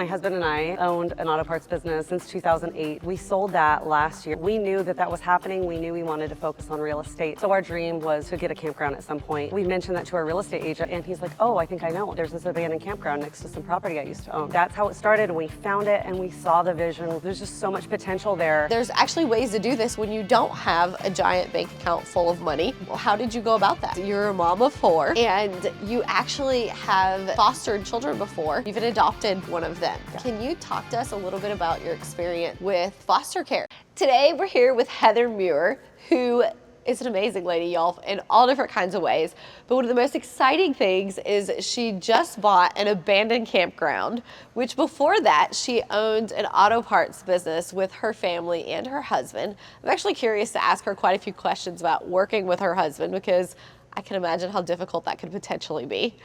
My husband and I owned an auto parts business since 2008. We sold that last year. We knew that that was happening. We knew we wanted to focus on real estate. So our dream was to get a campground at some point. We mentioned that to our real estate agent and he's like, oh, I think I know. There's this abandoned campground next to some property I used to own. That's how it started, and we found it and we saw the vision. There's just so much potential there. There's actually ways to do this when you don't have a giant bank account full of money. Well, how did you go about that? You're a mom of 4 and you actually have fostered children before. You've adopted one of them. Yeah. Can you talk to us a little bit about your experience with foster care? Today we're here with Heather Muir, who is an amazing lady, y'all, in all different kinds of ways. But one of the most exciting things is she just bought an abandoned campground, which before that she owned an auto parts business with her family and her husband. I'm actually curious to ask her quite a few questions about working with her husband, because I can imagine how difficult that could potentially be.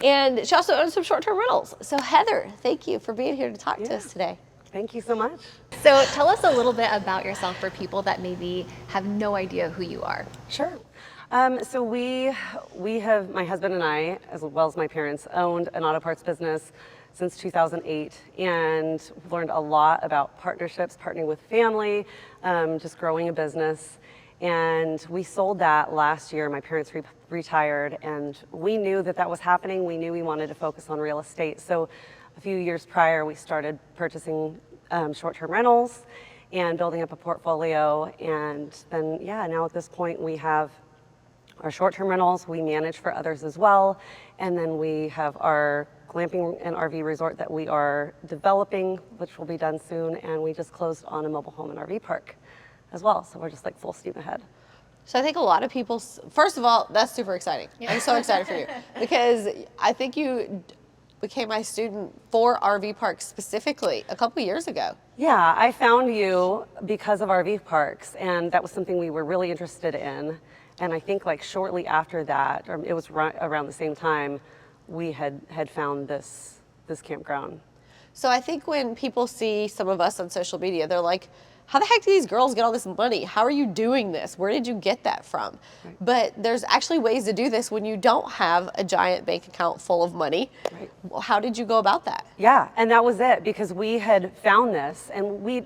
And she also owns some short-term rentals. So Heather, thank you for being here to talk to us today. Thank you so much. So tell us a little bit about yourself for people that maybe have no idea who you are. Sure. So we have, my husband and I, as well as my parents, owned an auto parts business since 2008 and learned a lot about partnerships, partnering with family, just growing a business. And we sold that last year. My parents retired, and we knew that that was happening. We knew we wanted to focus on real estate. So a few years prior, we started purchasing short-term rentals and building up a portfolio. And then, yeah, now at this point, we have our short-term rentals. We manage for others as well. And then we have our glamping and RV resort that we are developing, which will be done soon. And we just closed on a mobile home and RV park as well. So we're just like full steam ahead. So I think a lot of people, first of all, that's super exciting. Yeah. I'm so excited for you, because I think you became my student for RV parks specifically a couple years ago. Yeah, I found you because of RV parks, and that was something we were really interested in. And I think like shortly after that, or it was around the same time, we had found this campground. So I think when people see some of us on social media, they're like, how the heck do these girls get all this money? How are you doing this? Where did you get that from? Right. But there's actually ways to do this when you don't have a giant bank account full of money. Right. Well, how did you go about that? Yeah, and that was it, because we had found this, and we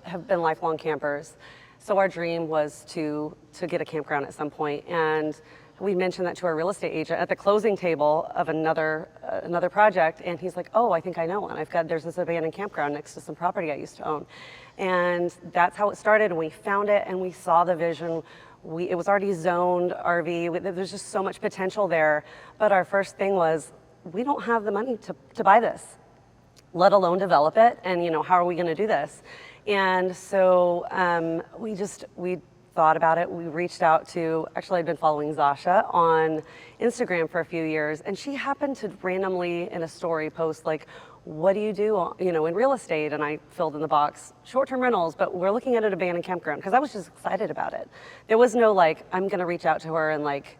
have been lifelong campers. So our dream was to get a campground at some point. And we mentioned that to our real estate agent at the closing table of another project, and he's like, oh, I think I know one. There's this abandoned campground next to some property I used to own. And that's how it started, and we found it and we saw the vision. It was already zoned RV. There's just so much potential there. But our first thing was, we don't have the money to buy this, let alone develop it. And how are we gonna do this? And so we thought about it. We reached out to, actually I'd been following Zasha on Instagram for a few years, and she happened to randomly in a story post like, what do you do in real estate? And I filled in the box, short-term rentals, but we're looking at an abandoned campground, because I was just excited about it. There was no like, I'm gonna reach out to her and like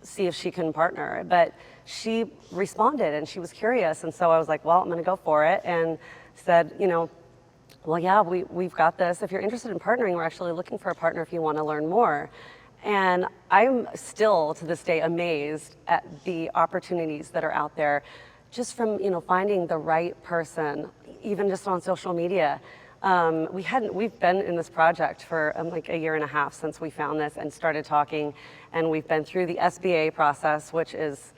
see if she can partner, but she responded and she was curious. And so I was like, well, I'm gonna go for it, and said, well, yeah, we've got this. If you're interested in partnering, we're actually looking for a partner if you want to learn more. And I'm still, to this day, amazed at the opportunities that are out there, just from finding the right person, even just on social media. We've been in this project for like a year and a half since we found this and started talking, and we've been through the SBA process, which is,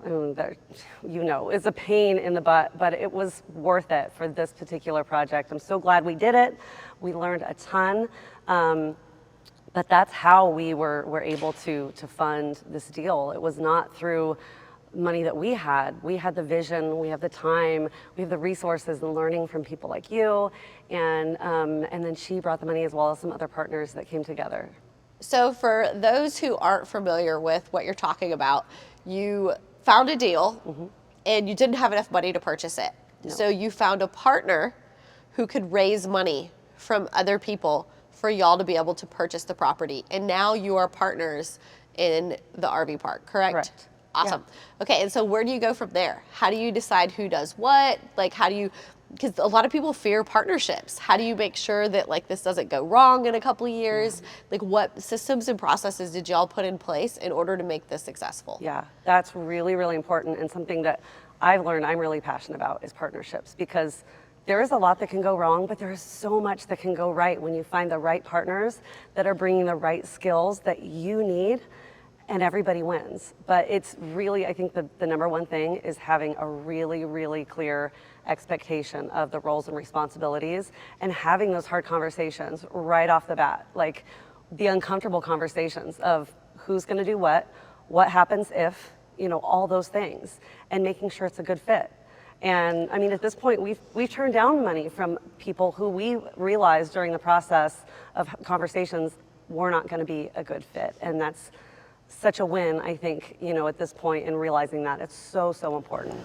it's a pain in the butt, but it was worth it for this particular project. I'm so glad we did it. We learned a ton, but that's how we were able to fund this deal. It was not through money that we had. We had the vision, we have the time, we have the resources and learning from people like you, and then she brought the money as well as some other partners that came together. So for those who aren't familiar with what you're talking about, you found a deal, mm-hmm. and you didn't have enough money to purchase it. No. So you found a partner who could raise money from other people for y'all to be able to purchase the property. And now you are partners in the RV park, correct? Correct. Awesome. Yeah. Okay, and so where do you go from there? How do you decide who does what? Like, because a lot of people fear partnerships. How do you make sure that like this doesn't go wrong in a couple of years? Mm-hmm. Like, what systems and processes did y'all put in place in order to make this successful? Yeah, that's really, really important, and something that I've learned I'm really passionate about is partnerships, because there is a lot that can go wrong, but there is so much that can go right when you find the right partners that are bringing the right skills that you need, and everybody wins. But it's really, I think the number one thing is having a really, really clear expectation of the roles and responsibilities, and having those hard conversations right off the bat, like the uncomfortable conversations of who's going to do what happens if, all those things, and making sure it's a good fit. And I mean, at this point, we've turned down money from people who we realized during the process of conversations were not going to be a good fit, and that's such a win, I think, at this point, in realizing that it's so, so important.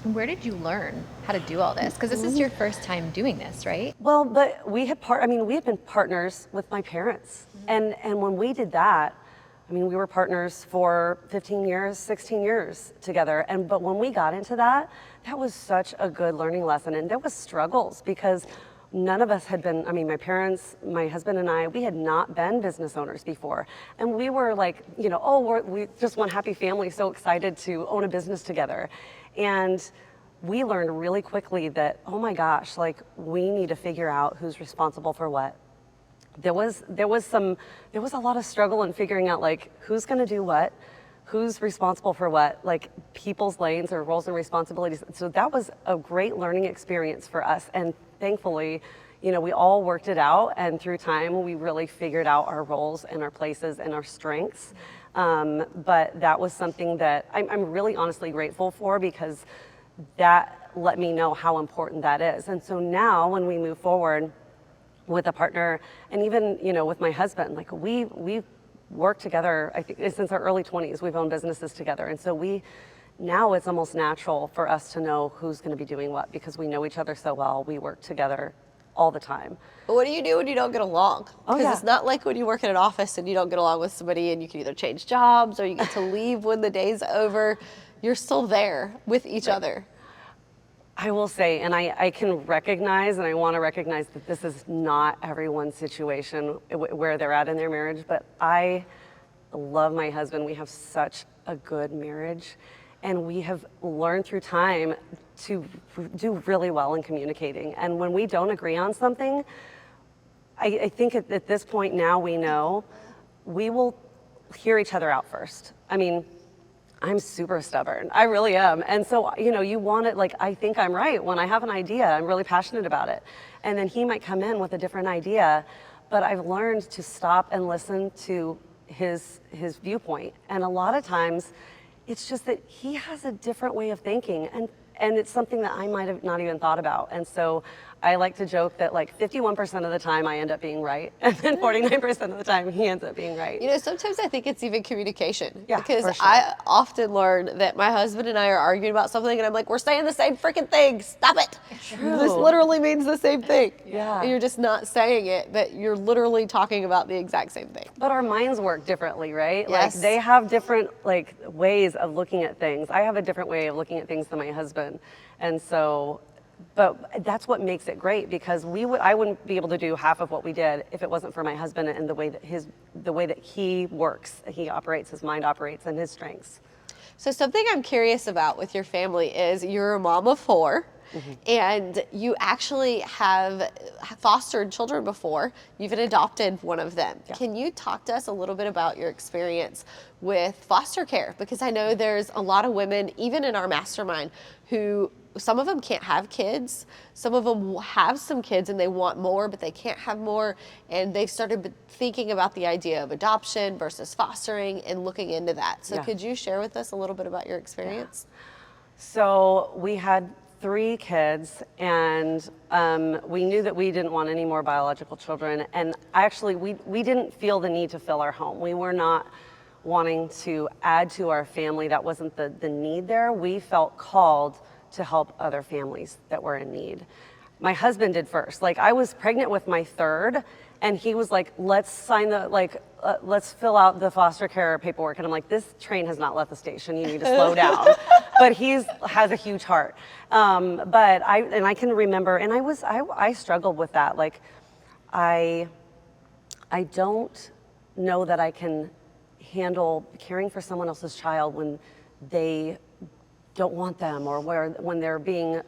Where did you learn how to do all this? Because this is your first time doing this, right? Well, but we had been partners with my parents, and when we did that, we were partners for 15 years, 16 years together. But when we got into that was such a good learning lesson. And there was struggles because none of us had been, my parents, my husband and I, we had not been business owners before. And we were like, we just one happy family, so excited to own a business together. And we learned really quickly that, oh my gosh, we need to figure out who's responsible for what. There was a lot of struggle in figuring out who's going to do what, who's responsible for what, people's lanes or roles and responsibilities. So that was a great learning experience for us. And thankfully, we all worked it out, and through time, we really figured out our roles and our places and our strengths. But that was something that I'm really honestly grateful for, because that let me know how important that is. And so now when we move forward with a partner, and even, with my husband, we've worked together, I think since our early 20s, we've owned businesses together. And so now it's almost natural for us to know who's going to be doing what, because we know each other so well. We work together all the time. But what do you do when you don't get along? Oh, Because yeah. it's not like when you work in an office and you don't get along with somebody and you can either change jobs or you get to leave when the day's over. You're still there with each other. I will say, and I can recognize, and I want to recognize that this is not everyone's situation where they're at in their marriage, but I love my husband. We have such a good marriage, and we have learned through time to do really well in communicating. And when we don't agree on something, I think at this point now we know we will hear each other out first. I'm super stubborn. I really am. And so, you want it, I think I'm right. When I have an idea, I'm really passionate about it. And then he might come in with a different idea, but I've learned to stop and listen to his viewpoint. And a lot of times, it's just that he has a different way of thinking, and it's something that I might have not even thought about. And so I like to joke that 51% of the time I end up being right, and then 49% of the time he ends up being right. Sometimes I think it's even communication. Yeah, because for sure. I often learn that my husband and I are arguing about something and I'm like, we're saying the same freaking thing. Stop it. True. This literally means the same thing. Yeah. And you're just not saying it, but you're literally talking about the exact same thing. But our minds work differently, right? Yes. They have different ways of looking at things. I have a different way of looking at things than my husband. And so, but that's what makes it great, because I wouldn't be able to do half of what we did if it wasn't for my husband and the way that he works, he operates, his mind operates, and his strengths. So something I'm curious about with your family is you're a mom of 4. And you actually have fostered children before. You've adopted one of them. Yeah. Can you talk to us a little bit about your experience with foster care? Because I know there's a lot of women, even in our mastermind, who some of them can't have kids. Some of them have some kids and they want more, but they can't have more. And they've started thinking about the idea of adoption versus fostering and looking into that. So Yeah. could you share with us a little bit about your experience? So we had 3 kids, and we knew that we didn't want any more biological children. And actually, we didn't feel the need to fill our home. We were not wanting to add to our family. That wasn't the need there. We felt called to help other families that were in need. My husband did first. I was pregnant with my 3rd, and he was like, let's sign let's fill out the foster care paperwork. And I'm like, this train has not left the station. You need to slow down. But has a huge heart. But I can remember, and I struggled with that. I don't know that I can handle caring for someone else's child when they're don't want them, or when they're being,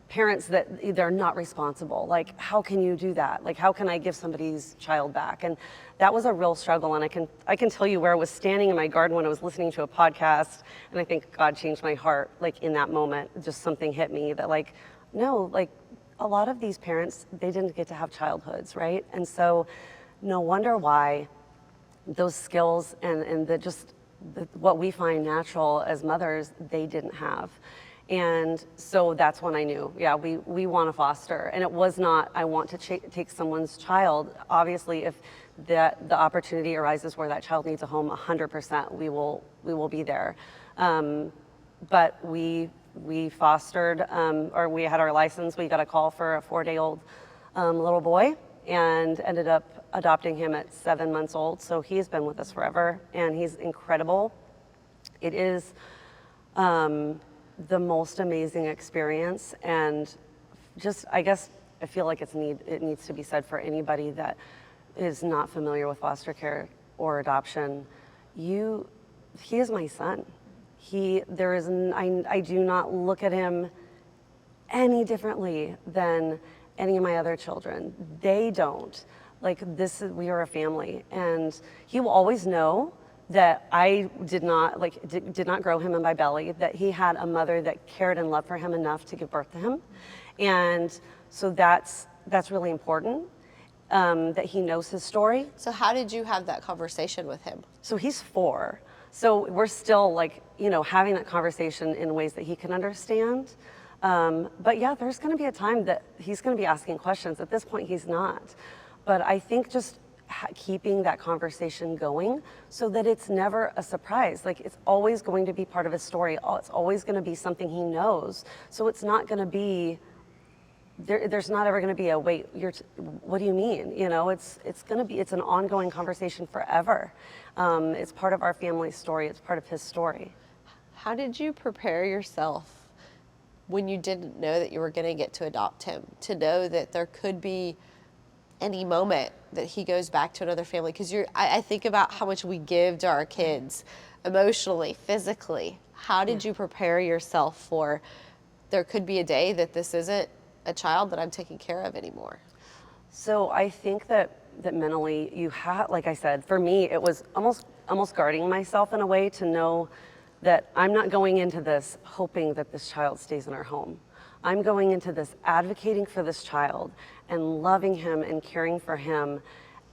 parents that they're not responsible. Like, how can you do that? Like, how can I give somebody's child back? And that was a real struggle. And I can tell you where I was standing in my garden when I was listening to a podcast, and I think God changed my heart, like in that moment. Just something hit me that, like, no, like a lot of these parents, they didn't get to have childhoods, right? And so no wonder why those skills and what we find natural as mothers, they didn't have. And so that's when I knew, yeah, we want to foster. And it was not, I want to take someone's child. Obviously, if the opportunity arises where that child needs a home, 100%, we will be there. But we fostered, or we had our license. We got a call for a 4-day-old little boy, and ended up adopting him at 7 months old. So he's been with us forever, and he's incredible. It is the most amazing experience, and just, I guess, I feel like it needs to be said for anybody that is not familiar with foster care or adoption. He is my son. I do not look at him any differently than any of my other children. They don't. Like, we are a family, and he will always know that I did not grow him in my belly, that he had a mother that cared and loved for him enough to give birth to him. And so that's really important, that he knows his story. So how did you have that conversation with him? So he's 4. So we're still having that conversation in ways that he can understand. But yeah, there's gonna be a time that he's gonna be asking questions. At this point, he's not. But I think just keeping that conversation going so that it's never a surprise. Like, it's always going to be part of his story. It's always going to be something he knows. So it's not going to be, there's not ever going to be a, wait, what do you mean? It's going to be, it's an ongoing conversation forever. It's part of our family's story. It's part of his story. How did you prepare yourself when you didn't know that you were going to get to adopt him, to know that there could be any moment that he goes back to another family? Because I think about how much we give to our kids emotionally, physically. How did you prepare yourself for, there could be a day that this isn't a child that I'm taking care of anymore? So I think that mentally you have, like I said, for me, it was almost guarding myself in a way to know that I'm not going into this hoping that this child stays in our home. I'm going into this advocating for this child and loving him and caring for him.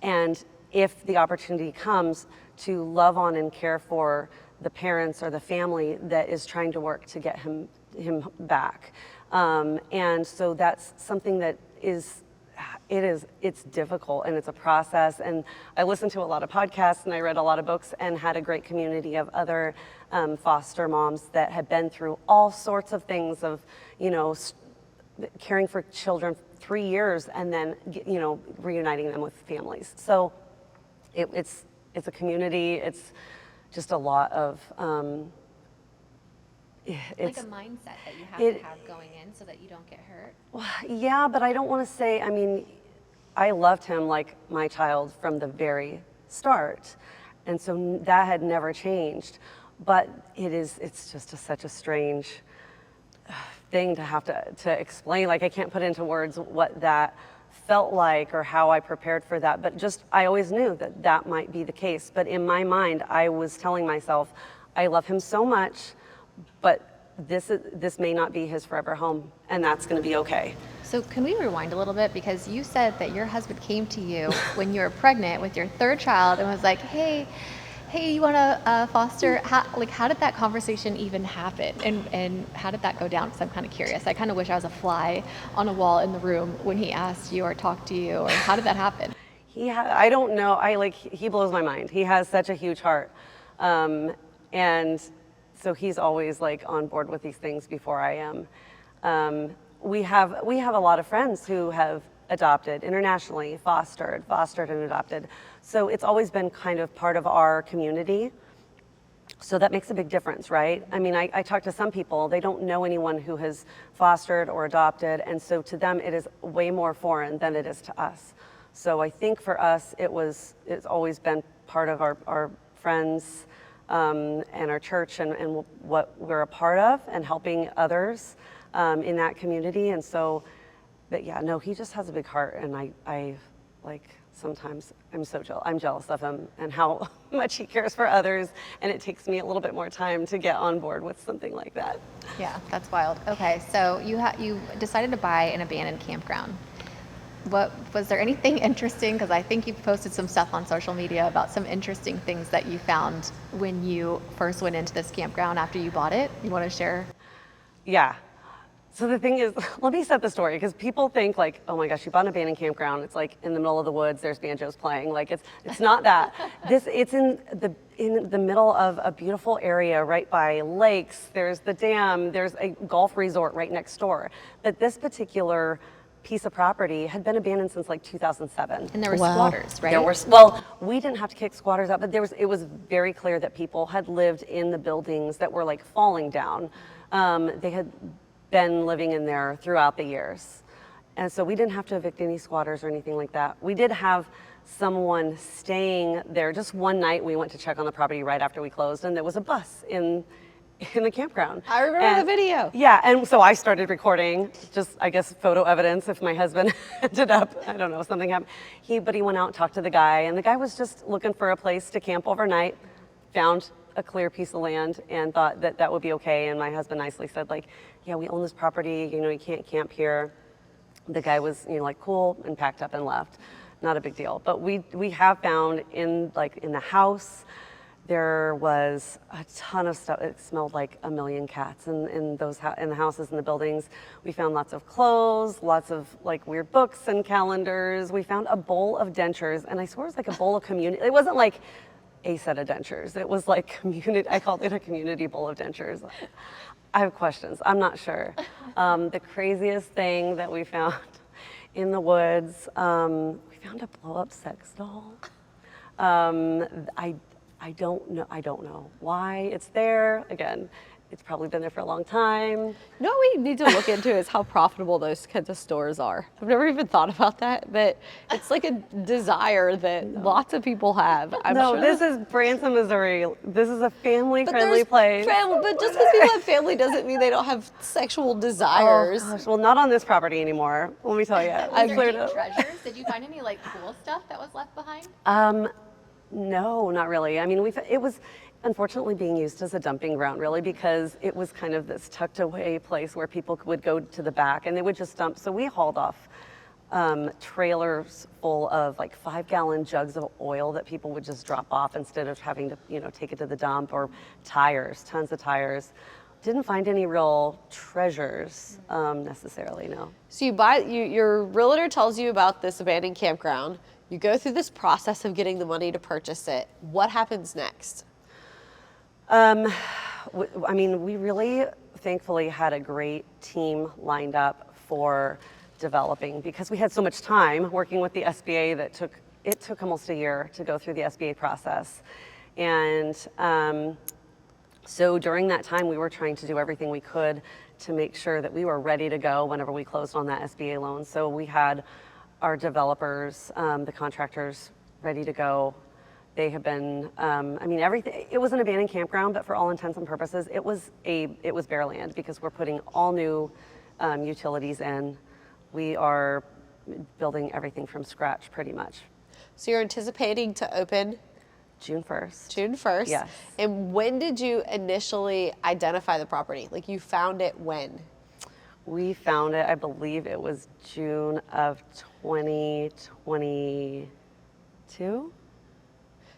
And if the opportunity comes, to love on and care for the parents or the family that is trying to work to get him back. And so that's something that it's difficult, and it's a process. And I listened to a lot of podcasts, and I read a lot of books, and had a great community of other foster moms that had been through all sorts of things of, caring for children 3 years and then, reuniting them with families. So it's a community. It's just a lot of, it's like a mindset that you have to have going in so that you don't get hurt. Well, yeah, but I don't want to say, I loved him like my child from the very start. And so that had never changed. But it's just such a strange thing to have to explain. Like, I can't put into words what that felt like or how I prepared for that, but just, I always knew that might be the case. But in my mind, I was telling myself, I love him so much, but this may not be his forever home, and that's going to be okay. So can we rewind a little bit? Because you said that your husband came to you when you were pregnant with your 3rd child and was like, hey, you want to foster? How did that conversation even happen? And how did that go down? Because I'm kind of curious. I kind of wish I was a fly on a wall in the room when he asked you or talked to you. Or how did that happen? I don't know. He blows my mind. He has such a huge heart. And so he's always on board with these things before I am. We have a lot of friends who have adopted internationally, fostered and adopted. So it's always been kind of part of our community. So that makes a big difference, right? I talk to some people, they don't know anyone who has fostered or adopted, and so to them it is way more foreign than it is to us. So I think for us it's always been part of our friends, and our church and what we're a part of and helping others in that community. And so, but yeah, no, he just has a big heart, and I like sometimes I'm jealous of him and how much he cares for others, and it takes me a little bit more time to get on board with something like that. Yeah, that's wild. Okay, so you decided to buy an abandoned campground. What was there anything interesting? Because I think you've posted some stuff on social media about some interesting things that you found when you first went into this campground after you bought it. You want to share? Yeah. So the thing is, let me set the story, because people think like, oh my gosh, you bought an abandoned campground. It's like in the middle of the woods. There's banjos playing. Like it's not that. It's in the middle of a beautiful area right by lakes. There's the dam. There's a golf resort right next door. But this particular piece of property had been abandoned since like 2007. And there were squatters, right? There were, well, we didn't have to kick squatters out, but it was very clear that people had lived in the buildings that were like falling down. They had been living in there throughout the years. And so we didn't have to evict any squatters or anything like that. We did have someone staying there. Just one night we went to check on the property right after we closed, and there was a bus in the campground. I remember the video. Yeah, and so I started recording, just I guess photo evidence if my husband ended up, I don't know, something happened. But he went out and talked to the guy, and the guy was just looking for a place to camp overnight, found a clear piece of land and thought that that would be okay. And my husband nicely said like, yeah, we own this property, you can't camp here. The guy was, like cool, and packed up and left. Not a big deal. But we have found in the house, there was a ton of stuff. It smelled like a million cats in the houses and the buildings. We found lots of clothes, lots of like weird books and calendars. We found a bowl of dentures, and I swear it was like a bowl of community. It wasn't like a set of dentures. It was like community. I called it a community bowl of dentures. I have questions. I'm not sure. The craziest thing that we found in the woods, we found a blow-up sex doll. I don't know why it's there. Again, it's probably been there for a long time. No, we need to look into is how profitable those kinds of stores are. I've never even thought about that, but it's like a desire that lots of people have. This is Branson, Missouri. This is a family-friendly place. But just because people have family doesn't mean they don't have sexual desires. Oh, gosh. Well, not on this property anymore. Let me tell you. Were there any treasures? Did you find any like cool stuff that was left behind? No, not really. I mean, it was unfortunately being used as a dumping ground, really, because it was kind of this tucked away place where people would go to the back and they would just dump. So we hauled off trailers full of like 5-gallon jugs of oil that people would just drop off instead of having to, take it to the dump, or tires, tons of tires. Didn't find any real treasures necessarily, no. So your realtor tells you about this abandoned campground. You go through this process of getting the money to purchase it. What happens next? We really, thankfully, had a great team lined up for developing, because we had so much time working with the SBA that it took almost a year to go through the SBA process. And so during that time, we were trying to do everything we could to make sure that we were ready to go whenever we closed on that SBA loan. So we had our developers, the contractors, ready to go. They have been, everything. It was an abandoned campground, but for all intents and purposes, it was bare land, because we're putting all new utilities in. We are building everything from scratch, pretty much. So you're anticipating to open June 1st. June 1st. Yes. And when did you initially identify the property? Like, you found it when? We found it, I believe it was June of 2022.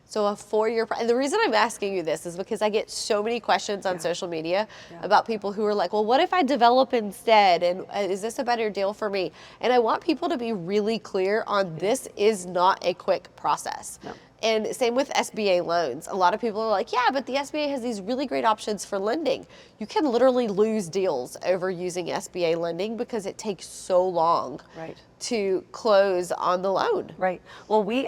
So a 4-year, and the reason I'm asking you this is because I get so many questions on social media about people who are like, well, what if I develop instead? And is this a better deal for me? And I want people to be really clear on this is not a quick process. No. And same with SBA loans. A lot of people are like, yeah, but the SBA has these really great options for lending. You can literally lose deals over using SBA lending because it takes so long to close on the loan. Right. Well, we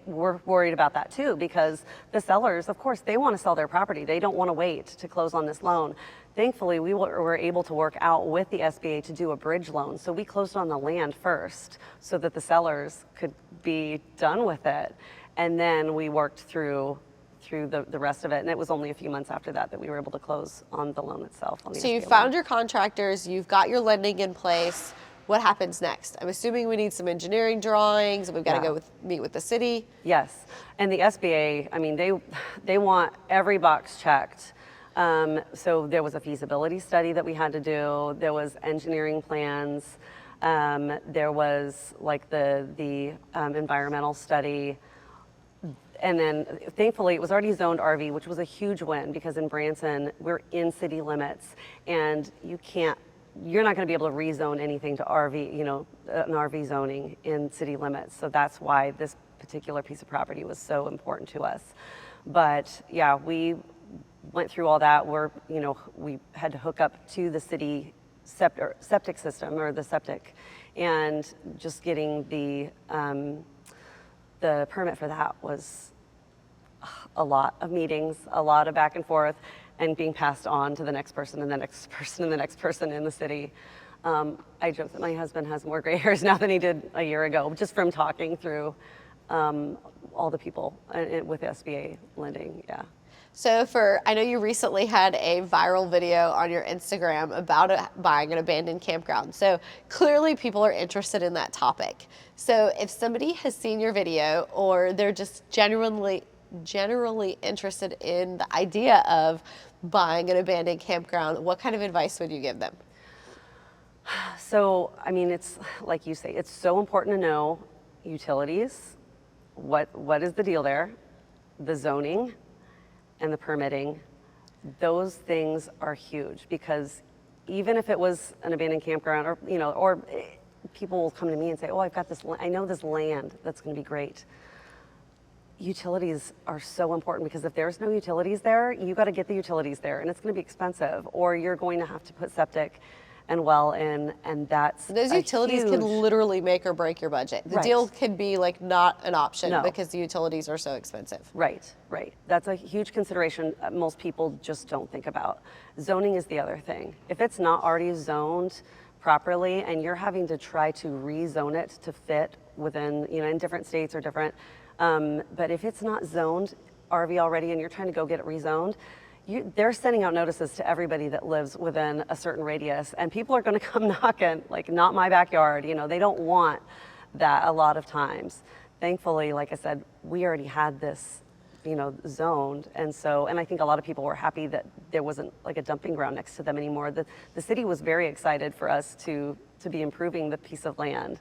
were worried about that too, because the sellers, of course, they want to sell their property. They don't want to wait to close on this loan. Thankfully, we were able to work out with the SBA to do a bridge loan. So we closed on the land first so that the sellers could be done with it. And then we worked through through the rest of it. And it was only a few months after that that we were able to close on the loan itself. On the So you SBA found loan. your contractors, you've got your lending in place. What happens next? I'm assuming we need some engineering drawings, and we've got to go meet with the city. Yes, and the SBA, I mean, they want every box checked. So there was a feasibility study that we had to do. There was engineering plans. There was like the environmental study. And then thankfully it was already zoned RV, which was a huge win because in Branson, we're in city limits and you're not going to be able to rezone anything to RV, you know, an RV zoning in city limits. So that's why this particular piece of property was so important to us. But yeah, we went through all that. We had to hook up to the city septic system or the septic, and just getting the permit for that was a lot of meetings, a lot of back and forth, and being passed on to the next person and the next person and the next person in the city. I joke that my husband has more gray hairs now than he did a year ago, just from talking through all the people with SBA lending, yeah. So I know you recently had a viral video on your Instagram about buying an abandoned campground. So clearly people are interested in that topic. So if somebody has seen your video or they're just generally interested in the idea of buying an abandoned campground, what kind of advice would you give them? So, I mean, it's like you say, it's so important to know utilities, what is the deal there, the zoning, and the permitting. Those things are huge because even if it was an abandoned campground or people will come to me and say, oh, I've got this, I know this land that's going to be great. Utilities are so important because if there's no utilities there, you got to get the utilities there and it's going to be expensive, or you're going to have to put septic and well in, and that's those utilities can literally make or break your budget. The deal could be like not an option because the utilities are so expensive. Right. That's a huge consideration most people just don't think about. Zoning is the other thing. If it's not already zoned properly and you're having to try to rezone it to fit within, in different states or different, but if it's not zoned RV already and you're trying to go get it rezoned, they're sending out notices to everybody that lives within a certain radius, and people are going to come knocking, like, not my backyard. They don't want that a lot of times. Thankfully, like I said, we already had this, zoned, and I think a lot of people were happy that there wasn't like a dumping ground next to them anymore. The city was very excited for us to be improving the piece of land.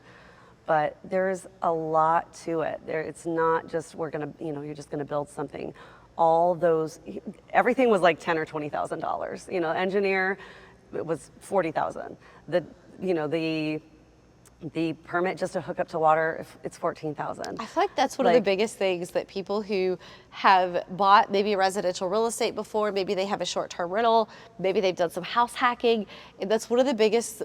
But there's a lot to it. It's not just you're just gonna build something. Everything was like $10,000 or $20,000. Engineer, it was $40,000. The permit just to hook up to water, it's $14,000. I feel like that's one of the biggest things that people who have bought maybe a residential real estate before, maybe they have a short-term rental, maybe they've done some house hacking, and that's one of the biggest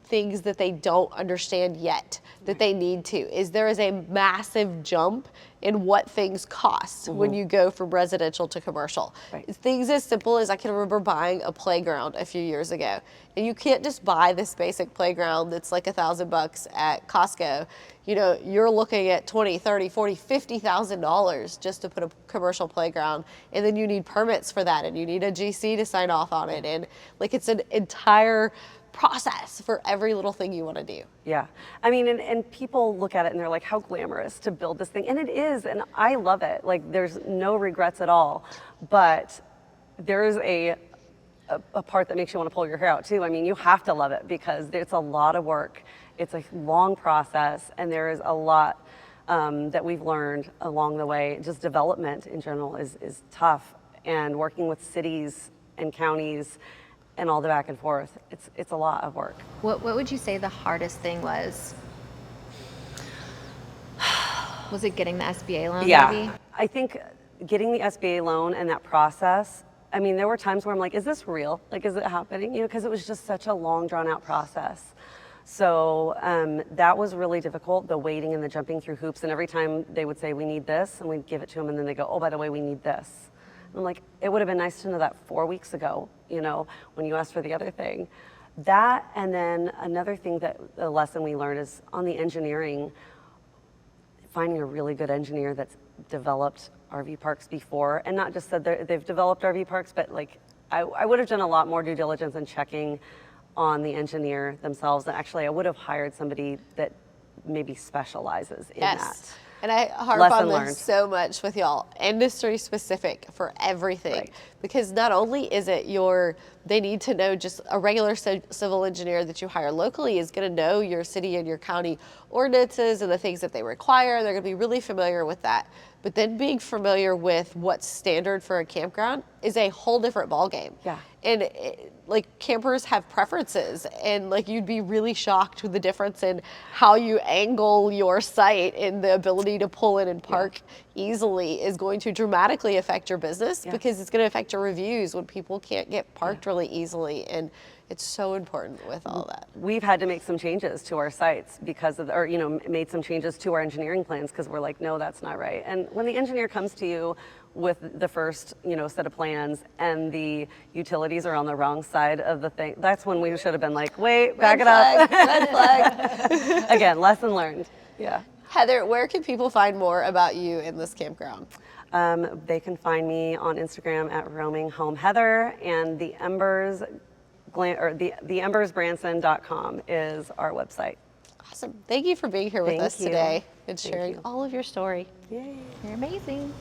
things that they don't understand yet that they need to, is there is a massive jump in what things cost when you go from residential to commercial. Things as simple as I can remember buying a playground a few years ago. And you can't just buy this basic playground that's like $1,000 at Costco. You're looking at $20,000, $30,000, $40,000, $50,000 just to put a commercial playground. And then you need permits for that, and you need a GC to sign off on it. And it's an entire process for every little thing you want to do. Yeah. I mean, and people look at it and they're like, how glamorous to build this thing. And it is, and I love it. There's no regrets at all. But there's a part that makes you want to pull your hair out too. I mean, you have to love it because it's a lot of work. It's a long process, and there is a lot that we've learned along the way. Just development in general is tough, and working with cities and counties and all the back and forth, it's a lot of work. What would you say the hardest thing was? Was it getting the SBA loan? Yeah, maybe? I think getting the SBA loan and that process, I mean, there were times where I'm like, is this real? Is it happening? Because it was just such a long, drawn out process. So that was really difficult, the waiting and the jumping through hoops. And every time they would say, we need this, and we'd give it to them, and then they go, oh, by the way, we need this. I'm like, it would have been nice to know that 4 weeks ago, when you asked for the other thing. That, and then another thing the lesson we learned is on the engineering, finding a really good engineer that's developed RV parks before, and not just said they've developed RV parks, but like I would have done a lot more due diligence and checking on the engineer themselves. And actually, I would have hired somebody that maybe specializes in that. And I harp Lesson on this learned. so much with y'all, industry specific for everything. Right. Because not only is it they need to know, just a regular civil engineer that you hire locally is going to know your city and your county ordinances and the things that they require. They're going to be really familiar with that. But then being familiar with what's standard for a campground is a whole different ballgame. Yeah. And like campers have preferences, and like you'd be really shocked with the difference in how you angle your site, and the ability to pull in and park easily is going to dramatically affect your business because it's going to affect your reviews when people can't get parked really easily. And it's so important with all that. We've had to make some changes to our sites because of, or, you know, made some changes to our engineering plans because we're like, no, that's not right. And when the engineer comes to you with the first, you know, set of plans and the utilities are on the wrong side of the thing, that's when we should have been like, wait, back it up. Red flag. Again, lesson learned. Yeah. Heather, where can people find more about you in this campground? They can find me on Instagram at Roaming Home Heather, and the Embers, the embersbranson.com is our website. Awesome. Thank you for being here with Thank us you. today and Thank sharing you. all of your story. Yay. You're amazing.